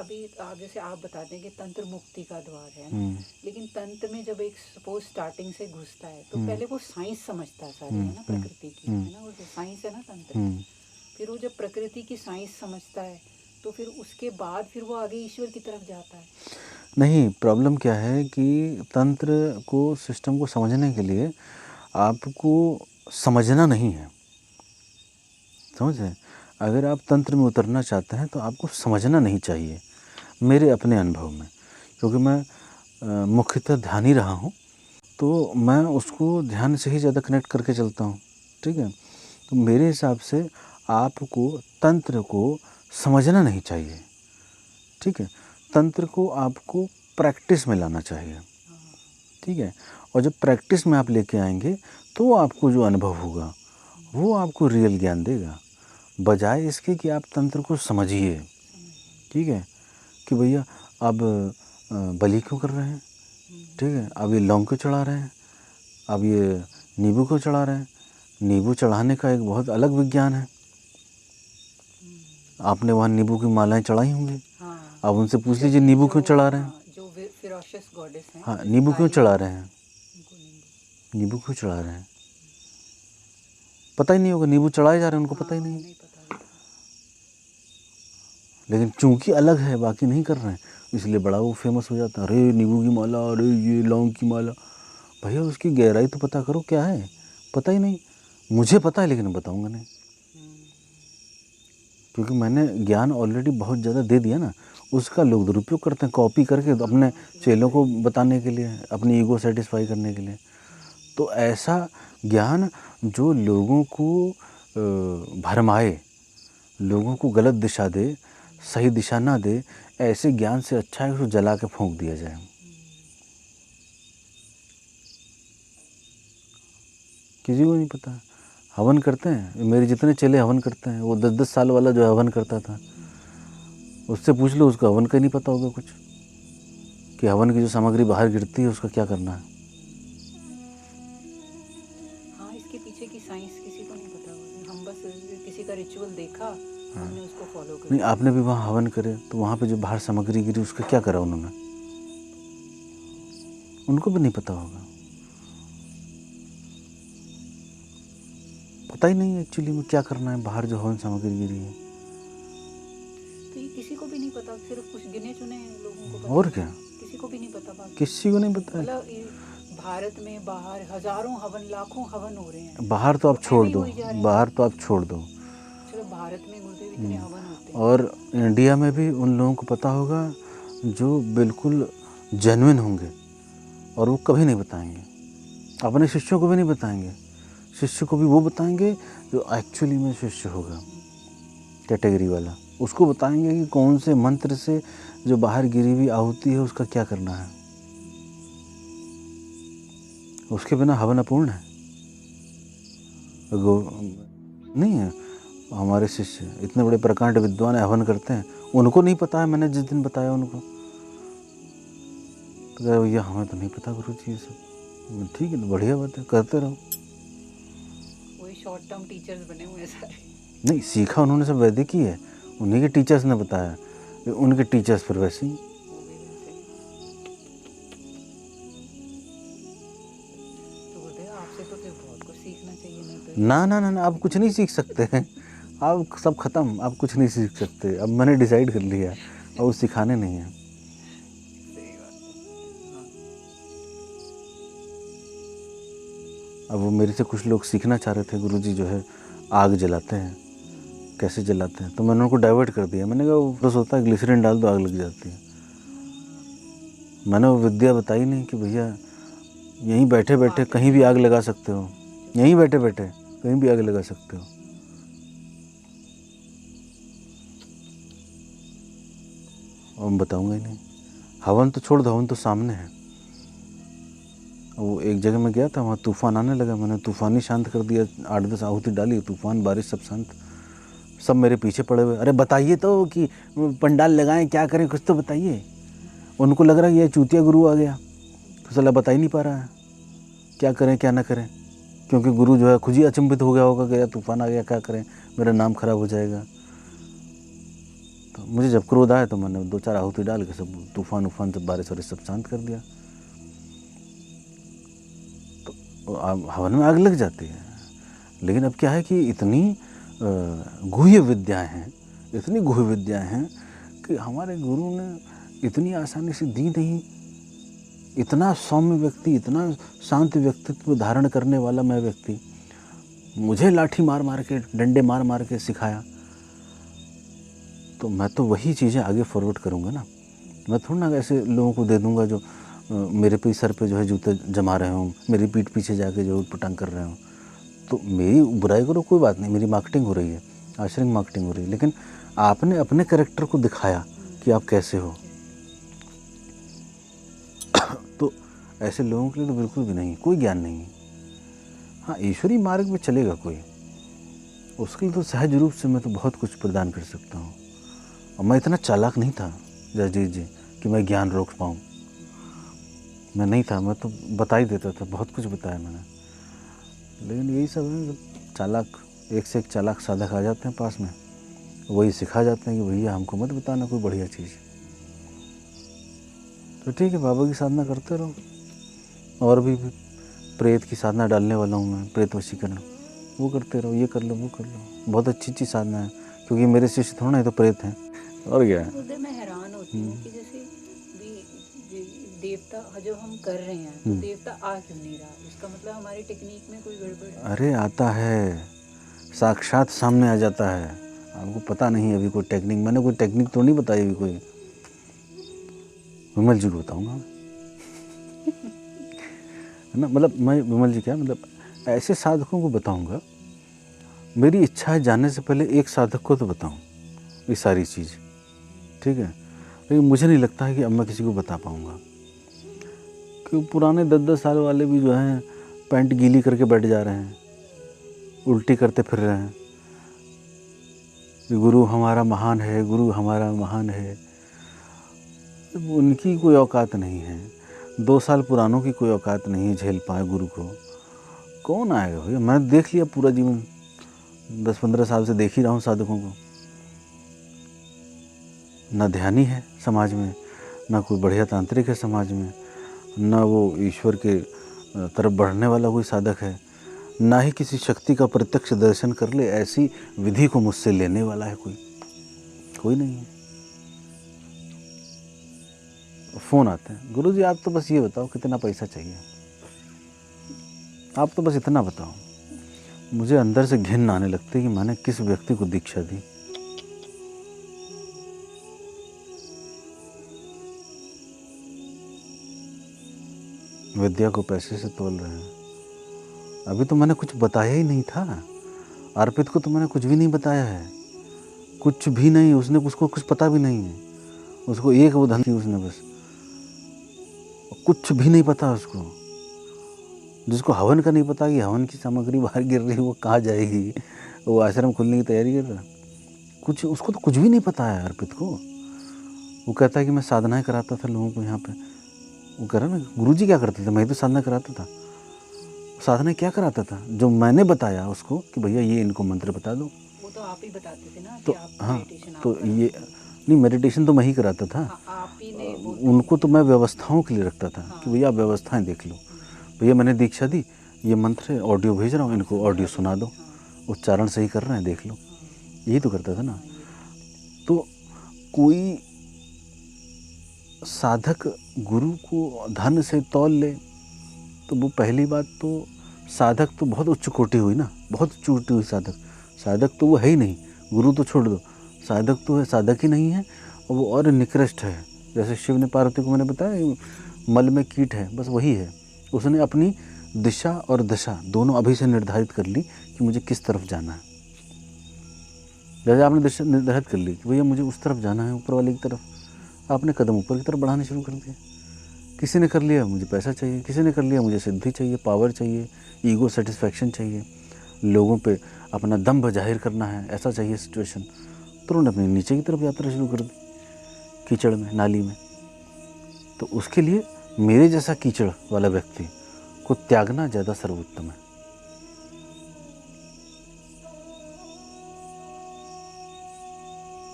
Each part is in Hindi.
अभी आप जैसे आप बताते हैं कि तंत्र मुक्ति का द्वार है ना, हम्म, लेकिन तंत्र में जब एक सपोज स्टार्टिंग से घुसता है तो हम्म, पहले वो साइंस समझता है सारी, हम्म, है ना, हम्म, प्रकृति की, हम्म, है ना, वो साइंस है ना तंत्र। हम्म। फिर वो जब प्रकृति की साइंस समझता है तो फिर उसके बाद फिर वो आगे ईश्वर की तरफ जाता है। नहीं, प्रॉब्लम क्या है कि तंत्र को, सिस्टम को समझने के लिए आपको समझना नहीं है, समझ रहे हैं? अगर आप तंत्र में उतरना चाहते हैं तो आपको समझना नहीं चाहिए, मेरे अपने अनुभव में, क्योंकि मैं मुख्यतः ध्यान ही रहा हूँ, तो मैं उसको ध्यान से ही ज़्यादा कनेक्ट करके चलता हूँ। ठीक है, तो मेरे हिसाब से आपको तंत्र को समझना नहीं चाहिए। ठीक है, तंत्र को आपको प्रैक्टिस में लाना चाहिए। ठीक है, और जब प्रैक्टिस में आप लेके आएंगे तो आपको जो अनुभव होगा वो आपको रियल ज्ञान देगा, बजाय इसके कि आप तंत्र को समझिए। ठीक है, कि भैया अब बलि क्यों कर रहे हैं, ठीक है, अब ये लौंग क्यों चढ़ा रहे हैं, अब ये नींबू क्यों चढ़ा रहे हैं। नींबू चढ़ाने का एक बहुत अलग विज्ञान है। आपने वहाँ नींबू की मालाएं चढ़ाई होंगी, हाँ, आप उनसे पूछ लीजिए जबकि नींबू जो, क्यों चढ़ा रहे हैं। हाँ, जो फिरोशियस गॉडेस हैं हाँ, जैसे नींबू क्यों काली चढ़ा माँ, रहे हैं, उनको नींबू, नींबू क्यों चढ़ा रहे हैं, पता ही नहीं होगा, नींबू चढ़ाए जा रहे हैं, उनको पता ही हाँ, नहीं है। नहीं पता होता। लेकिन चूंकि अलग है, बाकी नहीं कर रहे हैं, इसलिए बड़ा वो फेमस हो जाता है, अरे नींबू की माला, अरे ये लौंग की माला। भैया उसकी गहराई तो पता करो क्या है, पता ही नहीं। मुझे पता है लेकिन बताऊंगा नहीं, क्योंकि मैंने ज्ञान ऑलरेडी बहुत ज़्यादा दे दिया ना। उसका लोग दुरुपयोग करते हैं, कॉपी करके अपने चेलों को बताने के लिए, अपनी ईगो सेटिस्फाई करने के लिए। तो ऐसा ज्ञान जो लोगों को भरमाए, लोगों को गलत दिशा दे, सही दिशा ना दे, ऐसे ज्ञान से अच्छा है उसको जला के फूंक दिया जाए। किसी को नहीं पता। हवन करते हैं, मेरे जितने चेले हवन करते हैं, वो 10-10 साल वाला जो हवन करता था, उससे पूछ लो, उसको हवन का नहीं पता होगा कुछ, कि हवन की जो सामग्री बाहर गिरती है उसका क्या करना है। हाँ, इसके पीछे की साइंस किसी को नहीं पता होगी, हम बस किसी का रिचुअल देखा, हमने उसको फॉलो कर नहीं, लिया। आपने भी वहाँ हवन करे तो वहाँ पे जो बाहर सामग्री गिरी उसका क्या करा उन्होंने, उनको भी नहीं पता होगा, पता ही नहीं है एक्चुअली में क्या करना है, बाहर जो हवन सामग्री गिरी है। तो ये किसी को भी नहीं पता, सिर्फ कुछ गिने चुने लोगों को पता और है, क्या, किसी को भी नहीं पता बाकी। किसी को नहीं पता है। मतलब भारत में बाहर हजारों हवन, लाखों हवन हो रहे हैं, बाहर तो वो आप छोड़ ऐਵੇਂ ही दो, होई जा रहे हैं। बाहर तो आप छोड़ दो, चलो भारत में गुरुदेव इतने हवन होते हैं। और इंडिया में भी उन लोगों को पता होगा जो बिल्कुल जेन्युइन होंगे, और वो कभी नहीं बताएंगे, अपने शिष्यों को भी नहीं बताएंगे, शिष्य को भी वो बताएंगे जो एक्चुअली में शिष्य होगा, कैटेगरी वाला, उसको बताएंगे कि कौन से मंत्र से जो बाहर गिरी हुई आहुति है उसका क्या करना है। उसके बिना हवन अपूर्ण है। नहीं है, हमारे शिष्य इतने बड़े प्रकांड विद्वान हवन करते हैं, उनको नहीं पता है, मैंने जिस दिन बताया उनको, तो कह भैया हमें तो नहीं पता गुरु जी ये सब। ठीक है, तो बढ़िया बात है, करते रहो। वही शॉर्ट टर्म टीचर्स बने हुए हैं सारे। नहीं, सीखा उन्होंने सब वैदिक ही है, उन्हीं के टीचर्स ने बताया, उनके टीचर्स फिर वैसे ही। वो भी वैसे ही। तो गुरुदेव आपसे तो फिर बहुत कुछ सीखना चाहिए, नहीं तो ये ना ना ना ना, आप कुछ नहीं सीख सकते हैं, आप सब खत्म, आप कुछ नहीं सीख सकते, अब मैंने डिसाइड कर लिया, अब वो सिखाने नहीं है। सही बात है। हाँ, अब वो मेरे से कुछ लोग सीखना चाह रहे थे, गुरुजी जो है आग जलाते हैं, कैसे जलाते हैं, तो मैंने उनको डाइवर्ट कर दिया। मैंने कहा वो बस होता है ग्लिसरीन डाल दो आग लग जाती है। मैंने वो विद्या बताई नहीं कि भैया यहीं बैठे बैठे बातें कहीं भी आग लगा सकते हो, यहीं बैठे बैठे कहीं भी आग लगा सकते हो। और मैं बताऊंगा ही नहीं। हवन तो छोड़ दो, हवन तो सामने है। वो एक जगह मैं गया था, वहाँ तूफान आने लगा, मैंने तूफान ही शांत कर दिया, 8-10 आहुति डाली, तूफान बारिश सब शांत। सब मेरे पीछे पड़े हुए, अरे बताइए तो कि पंडाल लगाएं क्या करें, कुछ तो बताइए। उनको लग रहा है ये चूतिया गुरु आ गया, तो साला बता ही नहीं पा रहा है क्या करें क्या ना करें, क्योंकि गुरु जो है खुद ही अचंभित हो गया होगा कि यार तूफान आ गया, क्या करें, मेरा नाम खराब हो जाएगा। तो मुझे जब क्रोध आया तो मैंने 2-4 आहुति डाल के सब तूफान उफान सब बारिश वारिश सब शांत कर दिया। तो हवन में आग लग जाती है। लेकिन अब क्या है कि इतनी गुह्य विद्याएं हैं, इतनी गुह्य विद्याएं हैं कि हमारे गुरु ने इतनी आसानी से दी नहीं। इतना सौम्य व्यक्ति, इतना शांत व्यक्तित्व धारण करने वाला मैं व्यक्ति, मुझे लाठी मार मार के, डंडे मार मार के सिखाया, तो मैं तो वही चीज़ें आगे फॉरवर्ड करूँगा ना। मैं थोड़ा ना ऐसे लोगों को दे दूँगा जो मेरे पे सर पे जो है जूते जमा रहे हों, मेरी पीठ पीछे जाके जो उटपटांग कर रहे हों। तो मेरी बुराई करो कोई बात नहीं, मेरी मार्केटिंग हो रही है, आश्रम मार्केटिंग हो रही है, लेकिन आपने अपने कैरेक्टर को दिखाया कि आप कैसे हो। तो ऐसे लोगों के लिए तो बिल्कुल भी नहीं, कोई ज्ञान नहीं है। हाँ, ईश्वरीय मार्ग में चलेगा कोई, उसके लिए तो सहज रूप से मैं तो बहुत कुछ प्रदान कर सकता हूँ। और मैं इतना चालाक नहीं था जसजीत जी कि मैं ज्ञान रोक पाऊँ। मैं नहीं था, मैं तो बता ही देता था, बहुत कुछ बताया मैंने। लेकिन यही सब है, चालाक, एक से एक चालाक साधक आ जाते हैं पास में, वही सिखा जाते हैं कि भैया हमको मत बताना कोई बढ़िया चीज़। तो ठीक है, बाबा की साधना करते रहो। और भी प्रेत की साधना डालने वाला हूँ मैं, प्रेत वशीकरण, वो करते रहो, ये कर लो, वो कर लो। बहुत अच्छी साधना है, क्योंकि मेरे शिष्य थोड़ा ना, ये तो प्रेत हैं। और क्या है, उधर मैं हैरान होती हूँ कि जैसे देवता जो हम कर रहे हैं, तो देवता आ क्यों नहीं रहा? इसका मतलब हमारी टेक्निक में कोई गड़बड़ है। अरे आता है, साक्षात सामने आ जाता है। आपको पता नहीं है अभी कोई टेक्निक, मैंने कोई टेक्निक तो नहीं बताई अभी कोई। विमल जी को बताऊँगा है ना। मतलब मैं विमल जी क्या, मतलब ऐसे साधकों को बताऊँगा। मेरी इच्छा है जानने से पहले एक साधक को तो बताऊँ ये सारी चीज़, ठीक है। लेकिन मुझे नहीं लगता है कि अब मैं किसी को बता पाऊँगा, क्योंकि पुराने 10-10 साल वाले भी जो हैं पैंट गीली करके बैठ जा रहे हैं, उल्टी करते फिर रहे हैं, गुरु हमारा महान है, गुरु हमारा महान है। उनकी कोई औकात नहीं है, 2 साल पुरानों की कोई औकात नहीं है झेल पाए गुरु को। कौन आएगा भैया? मैंने देख लिया पूरा जीवन, 10-15 साल से देख ही रहा हूँ साधकों को। ना ध्यानी है समाज में, ना कोई बढ़िया तांत्रिक है समाज में, ना वो ईश्वर के तरफ बढ़ने वाला कोई साधक है, ना ही किसी शक्ति का प्रत्यक्ष दर्शन कर ले ऐसी विधि को मुझसे लेने वाला है कोई नहीं है। फ़ोन आते हैं, गुरुजी आप तो बस ये बताओ कितना पैसा चाहिए, आप तो बस इतना बताओ। मुझे अंदर से घिन आने लगती है कि मैंने किस व्यक्ति को दीक्षा दी। विद्या को पैसे से तोल रहे हैं। अभी तो मैंने कुछ बताया ही नहीं था। अर्पित को तो मैंने कुछ भी नहीं बताया है, कुछ भी नहीं। उसको कुछ पता भी नहीं है। उसको एक वो धन की उसने बस, कुछ भी नहीं पता उसको। जिसको हवन का नहीं पता कि हवन की सामग्री बाहर गिर रही है, वो कहाँ जाएगी, वो आश्रम खुलने की तैयारी कर रहा। कुछ उसको तो कुछ भी नहीं पता है अर्पित को। वो कहता है कि मैं साधनाएं कराता था लोगों को यहाँ पे। वो कह रहा ना, गुरुजी क्या करते थे, मैं ही तो साधना कराता था। साधना क्या कराता था, जो मैंने बताया उसको कि भैया ये इनको मंत्र बता दो, वो तो आप ही बताते थे ना तो कि आप हाँ, मेडिटेशन तो आप ये नहीं, मेडिटेशन तो मैं ही कराता था। हाँ, आप ही ने वो उनको तो मैं व्यवस्थाओं के लिए रखता था कि भैया आप व्यवस्थाएं देख लो, भैया मैंने दीक्षा दी, ये मंत्र है, ऑडियो भेज रहा हूँ, इनको ऑडियो सुना दो, उच्चारण सही कर रहे हैं देख लो, यही तो करता था ना। तो कोई साधक गुरु को धन से तौल ले तो वो पहली बात तो साधक तो बहुत उच्च कोटि हुई ना, बहुत उच्च कोटि हुई साधक तो वो है ही नहीं। गुरु तो छोड़ दो, साधक तो है, साधक ही नहीं है, और वो और निकृष्ट है। जैसे शिव ने पार्वती को, मैंने बताया, मल में कीट है, बस वही है। उसने अपनी दिशा और दशा दोनों अभी से निर्धारित कर ली कि मुझे किस तरफ जाना है। जैसे आपने दिशा निर्धारित कर ली कि भैया मुझे उस तरफ जाना है, ऊपर वाले की तरफ, आपने कदम ऊपर की तरफ बढ़ाने शुरू कर दिए। किसी ने कर लिया मुझे पैसा चाहिए, किसी ने कर लिया मुझे सिद्धि चाहिए, पावर चाहिए, ईगो सेटिस्फैक्शन चाहिए, लोगों पे अपना दम्भ जाहिर करना है, ऐसा चाहिए सिचुएशन। तो उन्होंने अपनी नीचे की तरफ यात्रा शुरू कर दी, कीचड़ में, नाली में। तो उसके लिए मेरे जैसा कीचड़ वाला व्यक्ति को त्यागना ज़्यादा सर्वोत्तम है।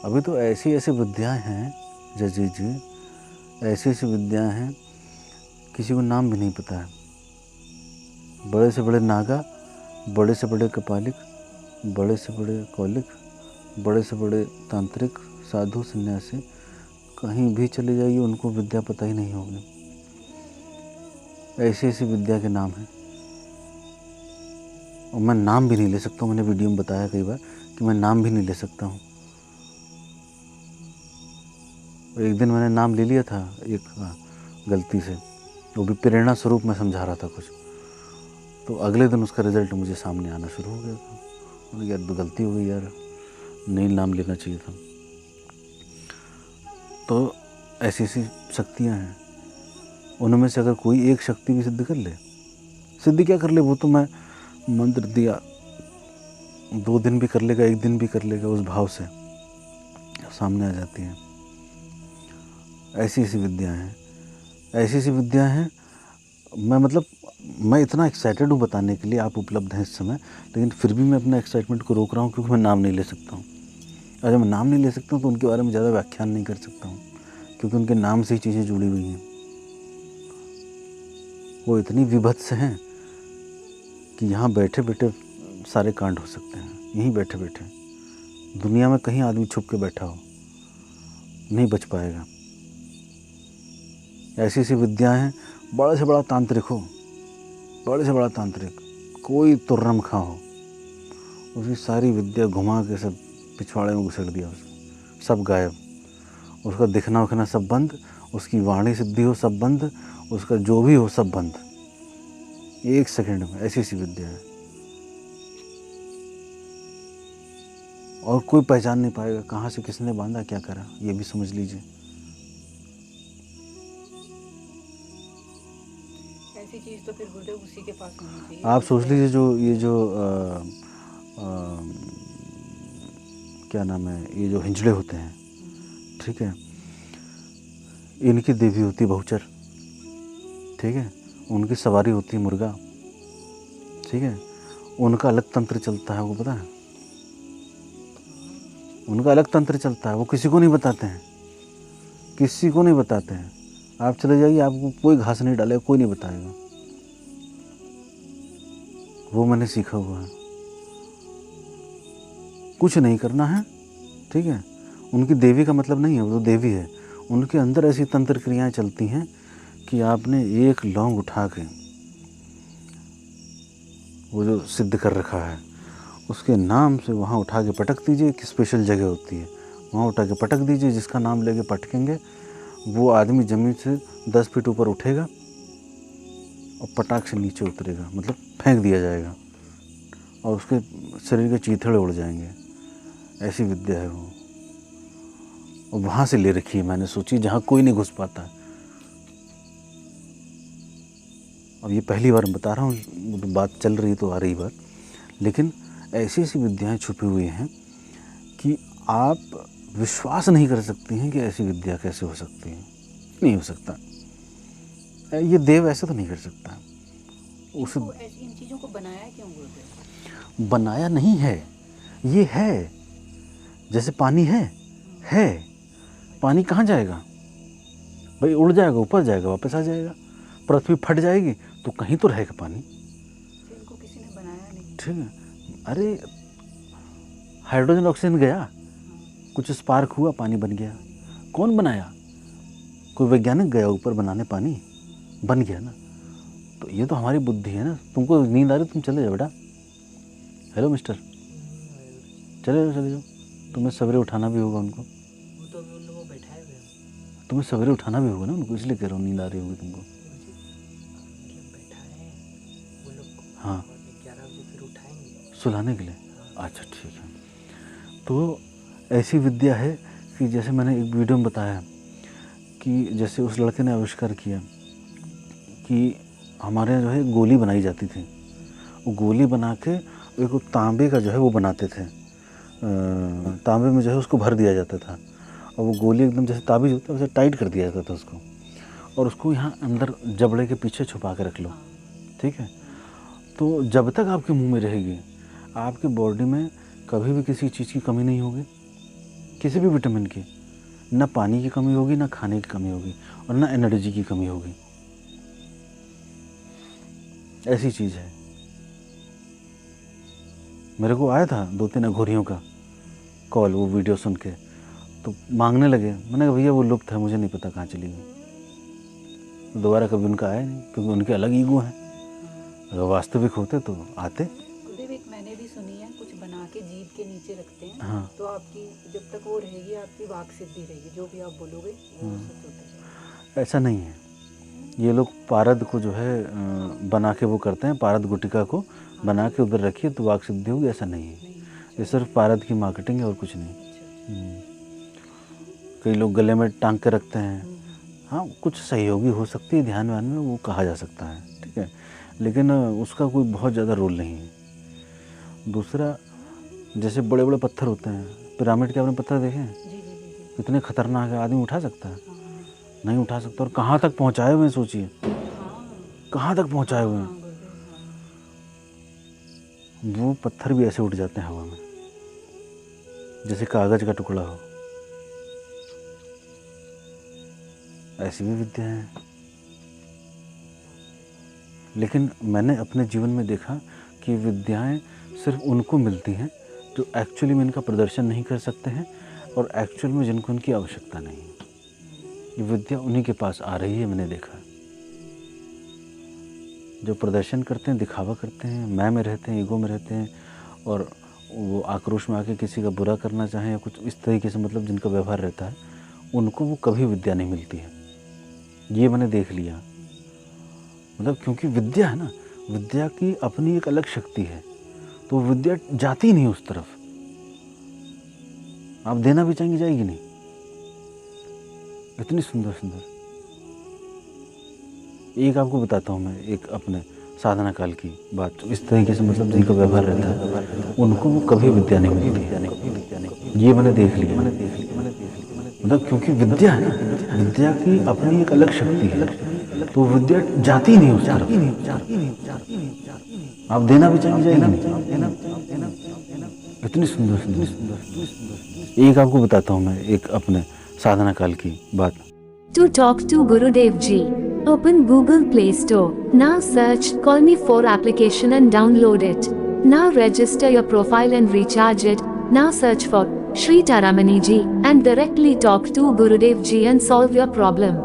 अभी तो ऐसी ऐसी विद्याएं हैं जजी जी, ऐसी ऐसी विद्याएं हैं किसी को नाम भी नहीं पता है। बड़े से बड़े नागा, बड़े से बड़े कपालिक, बड़े से बड़े कौलिक, बड़े से बड़े तांत्रिक, साधु, सन्यासी, कहीं भी चले जाइए उनको विद्या पता ही नहीं होगी। ऐसी ऐसी विद्या के नाम हैं और मैं नाम भी नहीं ले सकता हूँ। मैंने वीडियो में बताया कई बार कि मैं नाम भी नहीं ले सकता हूँ। एक दिन मैंने नाम ले लिया था एक गलती से, वो भी प्रेरणा स्वरूप मैं समझा रहा था कुछ, तो अगले दिन उसका रिजल्ट मुझे सामने आना शुरू हो गया था। मैंने यार तो गलती हो गई यार, नहीं नाम लेना चाहिए था। तो ऐसी ऐसी शक्तियाँ हैं, उनमें से अगर कोई एक शक्ति भी सिद्ध कर ले, सिद्ध क्या कर ले, वो तो मैं मंत्र दिया 2 दिन भी कर लेगा, 1 दिन भी कर लेगा, उस भाव से सामने आ जाती है। ऐसी ऐसी विद्याएं हैं, ऐसी ऐसी विद्याएं हैं। मैं इतना एक्साइटेड हूँ बताने के लिए, आप उपलब्ध हैं इस समय, लेकिन फिर भी मैं अपना एक्साइटमेंट को रोक रहा हूँ क्योंकि मैं नाम नहीं ले सकता हूँ। और जब मैं नाम नहीं ले सकता हूँ तो उनके बारे में ज़्यादा व्याख्यान नहीं कर सकता हूँ, क्योंकि उनके नाम से ही चीज़ें जुड़ी हुई हैं। वो इतनी विभत्स हैं कि यहाँ बैठे बैठे सारे कांड हो सकते हैं। यहीं बैठे बैठे दुनिया में कहीं आदमी छुप के बैठा हो नहीं बच पाएगा। ऐसी ऐसी विद्याएं हैं, बड़े से बड़ा तांत्रिक हो, बड़े से बड़ा तांत्रिक, कोई तुर्रम खा हो, उसकी सारी विद्या घुमा के सब पिछवाड़े में घुसेड़ दिया, उसको सब गायब, उसका दिखना उखना सब बंद, उसकी वाणी सिद्धि हो सब बंद, उसका जो भी हो सब बंद, 1 सेकंड में। ऐसी ऐसी विद्या है और कोई पहचान नहीं पाएगा कहाँ से किसने बांधा, क्या करा, ये भी समझ लीजिए। ऐसी चीज तो फिर हृदय उसी के पास होनी चाहिए। आप सोच लीजिए जो क्या नाम है, ये जो हिंजड़े होते हैं, ठीक है, इनकी देवी होती है बहुचर, ठीक है, उनकी सवारी होती है मुर्गा, ठीक है, उनका अलग तंत्र चलता है, वो पता है, उनका अलग तंत्र चलता है, वो किसी को नहीं बताते हैं, किसी को नहीं बताते हैं। आप चले जाइए, आपको कोई घास नहीं डालेगा, कोई नहीं बताएगा, वो मैंने सीखा हुआ है। कुछ नहीं करना है, ठीक है, उनकी देवी का मतलब नहीं है, वो देवी है, उनके अंदर ऐसी तंत्र क्रियाएं चलती हैं कि आपने एक लौंग उठा के वो जो सिद्ध कर रखा है उसके नाम से वहाँ उठा के पटक दीजिए। एक स्पेशल जगह होती है, वहाँ उठा के पटक दीजिए, जिसका नाम लेके पटकेंगे वो आदमी ज़मीन से 10 फीट ऊपर उठेगा और पटाख से नीचे उतरेगा, मतलब फेंक दिया जाएगा और उसके शरीर के चीथड़े उड़ जाएंगे। ऐसी विद्या है वो, और वहाँ से ले रखी है मैंने, सोची जहाँ कोई नहीं घुस पाता। अब ये पहली बार बता रहा हूँ, बात चल रही तो आ रही बात, लेकिन ऐसी ऐसी विद्याएं छुपी हुई हैं कि आप विश्वास नहीं कर सकती हैं कि ऐसी विद्या कैसे हो सकती है। नहीं हो सकता, ये देव ऐसे तो नहीं कर सकता। उस इन चीजों को बनाया क्यों गुरुदेव? बनाया नहीं है, ये है। जैसे पानी है, पानी कहाँ जाएगा भाई? उड़ जाएगा, ऊपर जाएगा, वापस आ जाएगा। पृथ्वी फट जाएगी तो कहीं तो रहेगा पानी। इनको किसी ने बनाया नहीं, ठीक है। अरे हाइड्रोजन ऑक्सीजन गया, कुछ स्पार्क हुआ, पानी बन गया। कौन बनाया? कोई वैज्ञानिक गया ऊपर बनाने, पानी बन गया ना। तो ये तो हमारी बुद्धि है ना। तुमको नींद आ रही, तुम चले जाओ बेटा। हेलो मिस्टर, चले जाओ। तुम्हें सवेरे उठाना भी होगा उनको। वो तो अभी उन लोगों को बैठाए हुए हैं। तुम्हें सवेरे उठाना भी होगा ना उनको, इसलिए कह रहा हूँ नींद आ रही होगी तुमको। मतलब बैठाए हैं वो लोग को। हाँ, और 11 बजे फिर उठाएंगे सुलाने के लिए। अच्छा ठीक है। तो ऐसी विद्या है कि जैसे मैंने एक वीडियो में बताया कि जैसे उस लड़के ने आविष्कार किया कि हमारे यहाँ जो है गोली बनाई जाती थी। वो गोली बना के एक तांबे का जो है वो बनाते थे, तांबे में जो है उसको भर दिया जाता था और वो गोली एकदम जैसे ताबीज होता है वैसे टाइट कर दिया जाता था उसको, और उसको यहाँ अंदर जबड़े के पीछे छुपा के रख लो, ठीक है। तो जब तक आपके मुंह में रहेगी, आपकी बॉडी में कभी भी किसी चीज़ की कमी नहीं होगी। किसी भी विटामिन की, ना पानी की कमी होगी, ना खाने की कमी होगी, और ना एनर्जी की कमी होगी। ऐसी चीज़ है। मेरे को आया था 2-3 अघोरियों का कॉल, वो वीडियो सुन के, तो मांगने लगे। मैंने कहा भैया वो लुप्त है, मुझे नहीं पता कहाँ चली गई। दोबारा कभी उनका आया नहीं, क्योंकि उनके अलग ईगो हैं। अगर वास्तविक होते तो आते। गुरुदेव एक मैंने भी सुनी है, कुछ बना के जीभ के नीचे रखते हैं। हाँ। तो आपकी जब तक वो रहेगी आपकी वाक सिद्धि रहेगी, जो भी आप बोलोगे वो सच होता जाएगा। ऐसा नहीं है। ये लोग पारद को जो है बना के वो करते हैं, पारद गुटिका को बना के उधर रखिए तो वाक सिद्धि होगी, ऐसा नहीं है। ये सिर्फ पारद की मार्केटिंग है और कुछ नहीं। कई लोग गले में टांग के रखते हैं। हाँ, कुछ सहयोगी हो सकती है ध्यान वान में, वो कहा जा सकता है, ठीक है, लेकिन उसका कोई बहुत ज़्यादा रोल नहीं है। दूसरा, जैसे बड़े बड़े पत्थर होते हैं, पिरामिड के आपने पत्थर देखे हैं? कितने खतरनाक है। आदमी उठा सकता है? नहीं उठा सकता। और कहाँ तक पहुँचाए हुए हैं, सोचिए कहाँ तक पहुँचाए हुए हैं। वो पत्थर भी ऐसे उठ जाते हैं हवा में, जैसे कागज का टुकड़ा हो। ऐसी भी विद्या है। लेकिन मैंने अपने जीवन में देखा कि विद्याएं सिर्फ उनको मिलती हैं जो एक्चुअली में इनका प्रदर्शन नहीं कर सकते हैं, और एक्चुअल में जिनको इनकी आवश्यकता नहीं है। ये विद्या उन्हीं के पास आ रही है, मैंने देखा। जो प्रदर्शन करते हैं, दिखावा करते हैं, मैं में रहते हैं, ईगो में रहते हैं, और वो आक्रोश में आके किसी का बुरा करना चाहें या कुछ इस तरीके से, मतलब जिनका व्यवहार रहता है, उनको वो कभी विद्या नहीं मिलती है। ये मैंने देख लिया। मतलब क्योंकि विद्या है ना, विद्या की अपनी एक अलग शक्ति है, तो विद्या जाती नहीं उस तरफ। आप देना भी चाहेंगे, जाएगी नहीं। इतनी सुंदर सुंदर। एक आपको बताता हूँ मैं, एक अपने साधना काल की बात। इस तरीके से मतलब जिनका व्यवहार रहता है, उनको वो कभी विद्या नहीं मिलती। ये मैंने देख लिया। मतलब क्योंकि विद्या है ना, विद्या की अपनी एक अलग शक्ति है, तो विद्या जाती नहीं उस तरफ। आप देना भी चाहेंगे, जाएगी नहीं। इतनी सुंदर सुंदर। एक आपको बताता हूँ मैं, एक अपने साधना काल की बात। To talk to Gurudev Ji, open Google Play Store. Now search Call Me for application and download it. Now register your profile and recharge it. Now search for Shri Taramani Ji and directly talk to Gurudev Ji and solve your problem.